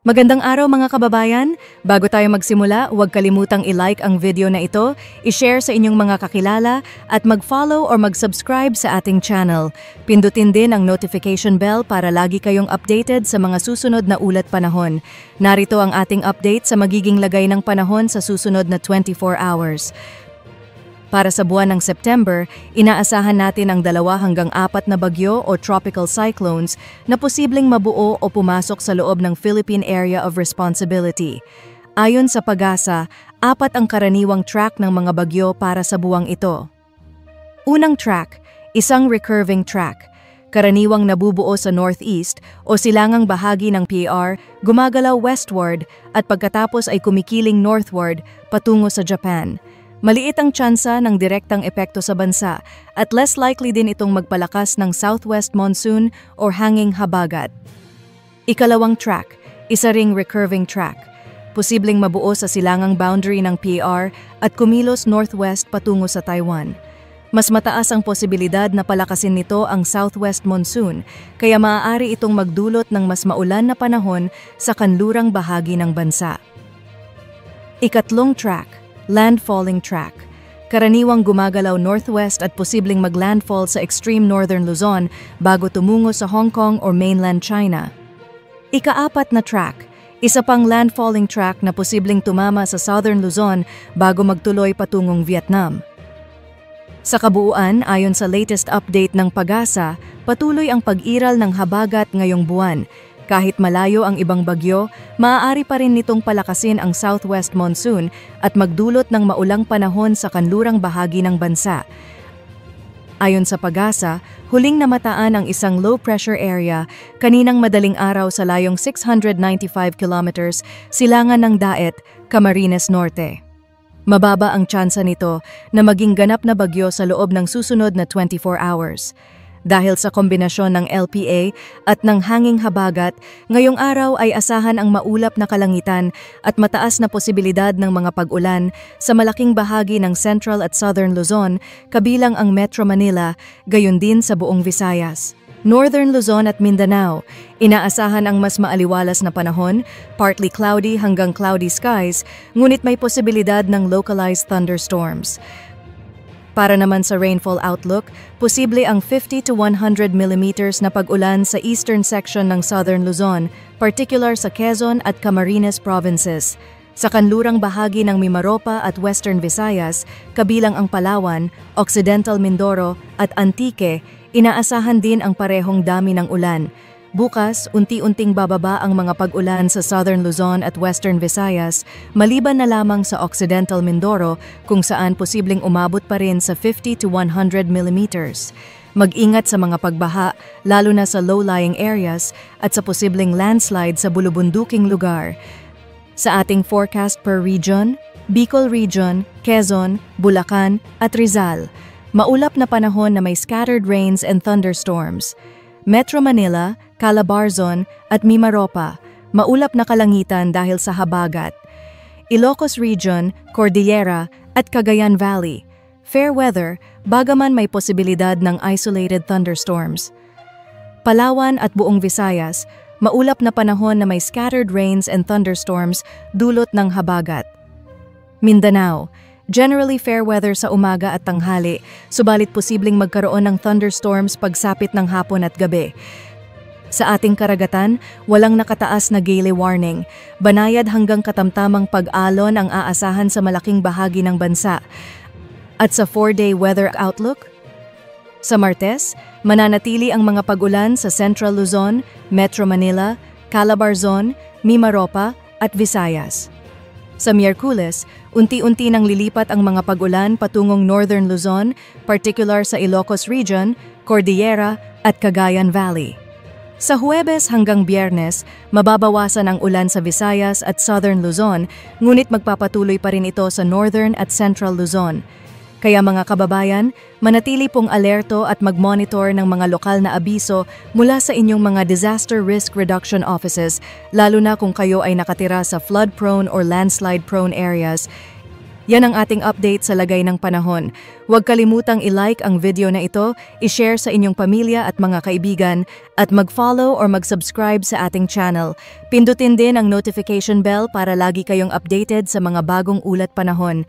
Magandang araw mga kababayan! Bago tayo magsimula, huwag kalimutang i-like ang video na ito, i-share sa inyong mga kakilala, at mag-follow or mag-subscribe sa ating channel. Pindutin din ang notification bell para lagi kayong updated sa mga susunod na ulat panahon. Narito ang ating update sa magiging lagay ng panahon sa susunod na 24 hours. Para sa buwan ng September, inaasahan natin ang 2 hanggang 4 na bagyo o tropical cyclones na posibleng mabuo o pumasok sa loob ng Philippine Area of Responsibility. Ayon sa PAGASA, 4 ang karaniwang track ng mga bagyo para sa buwang ito. Unang track, isang recurving track. Karaniwang nabubuo sa northeast o silangang bahagi ng PAR, gumagalaw westward at pagkatapos ay kumikiling northward patungo sa Japan. Maliit ang tsansa ng direktang epekto sa bansa at less likely din itong magpalakas ng southwest monsoon or hanging habagat. Ikalawang track, isa ring recurving track. Posibleng mabuo sa silangang boundary ng PAR at kumilos northwest patungo sa Taiwan. Mas mataas ang posibilidad na palakasin nito ang southwest monsoon, kaya maaari itong magdulot ng mas maulan na panahon sa kanlurang bahagi ng bansa. Ikatlong track, landfalling track. Karaniwang gumagalaw northwest at posibleng maglandfall sa extreme northern Luzon bago tumungo sa Hong Kong or mainland China. Ika-4 na track, isa pang landfalling track na posibleng tumama sa southern Luzon bago magtuloy patungong Vietnam. Sa kabuuan, ayon sa latest update ng PAGASA, patuloy ang pag-iral ng habagat ngayong buwan. Kahit malayo ang ibang bagyo, maaari pa rin nitong palakasin ang southwest monsoon at magdulot ng maulang panahon sa kanlurang bahagi ng bansa. Ayon sa PAGASA, huling namataan ang isang low-pressure area kaninang madaling araw sa layong 695 kilometers silangan ng Daet, Camarines Norte. Mababa ang tsansa nito na maging ganap na bagyo sa loob ng susunod na 24 hours. Dahil sa kombinasyon ng LPA at ng hanging habagat, ngayong araw ay asahan ang maulap na kalangitan at mataas na posibilidad ng mga pag-ulan sa malaking bahagi ng Central at Southern Luzon, kabilang ang Metro Manila, gayon din sa buong Visayas. Northern Luzon at Mindanao, inaasahan ang mas maaliwalas na panahon, partly cloudy hanggang cloudy skies, ngunit may posibilidad ng localized thunderstorms. Para naman sa rainfall outlook, posible ang 50 to 100 millimeters na pag-ulan sa eastern section ng Southern Luzon, particular sa Quezon at Camarines provinces. Sa kanlurang bahagi ng Mimaropa at Western Visayas, kabilang ang Palawan, Occidental Mindoro at Antique, inaasahan din ang parehong dami ng ulan. Bukas, unti-unting bababa ang mga pag-ulan sa Southern Luzon at Western Visayas, maliban na lamang sa Occidental Mindoro kung saan posibleng umabot pa rin sa 50 to 100 millimeters. Mag-ingat sa mga pagbaha, lalo na sa low-lying areas at sa posibleng landslide sa bulubunduking lugar. Sa ating forecast per region, Bicol Region, Quezon, Bulacan at Rizal, maulap na panahon na may scattered rains and thunderstorms. Metro Manila, Calabarzon at Mimaropa, maulap na kalangitan dahil sa habagat. Ilocos Region, Cordillera at Cagayan Valley, fair weather, bagaman may posibilidad ng isolated thunderstorms. Palawan at buong Visayas, maulap na panahon na may scattered rains and thunderstorms dulot ng habagat. Mindanao, generally fair weather sa umaga at tanghali, subalit posibleng magkaroon ng thunderstorms pagsapit ng hapon at gabi. Sa ating karagatan, walang nakataas na gale warning. Banayad hanggang katamtamang pag-alon ang aasahan sa malaking bahagi ng bansa. At sa 4-day weather outlook? Sa Martes, mananatili ang mga pag-ulan sa Central Luzon, Metro Manila, Calabarzon, Mimaropa at Visayas. Sa Miyerkules, unti-unti nang lilipat ang mga pag-ulan patungong Northern Luzon, particular sa Ilocos Region, Cordillera at Cagayan Valley. Sa Huwebes hanggang Biyernes, mababawasan ang ulan sa Visayas at Southern Luzon, ngunit magpapatuloy pa rin ito sa Northern at Central Luzon. Kaya mga kababayan, manatili pong alerto at mag-monitor ng mga lokal na abiso mula sa inyong mga disaster risk reduction offices, lalo na kung kayo ay nakatira sa flood-prone or landslide-prone areas. Yan ang ating update sa lagay ng panahon. Huwag kalimutang i-like ang video na ito, i-share sa inyong pamilya at mga kaibigan, at mag-follow or mag-subscribe sa ating channel. Pindutin din ang notification bell para lagi kayong updated sa mga bagong ulat panahon.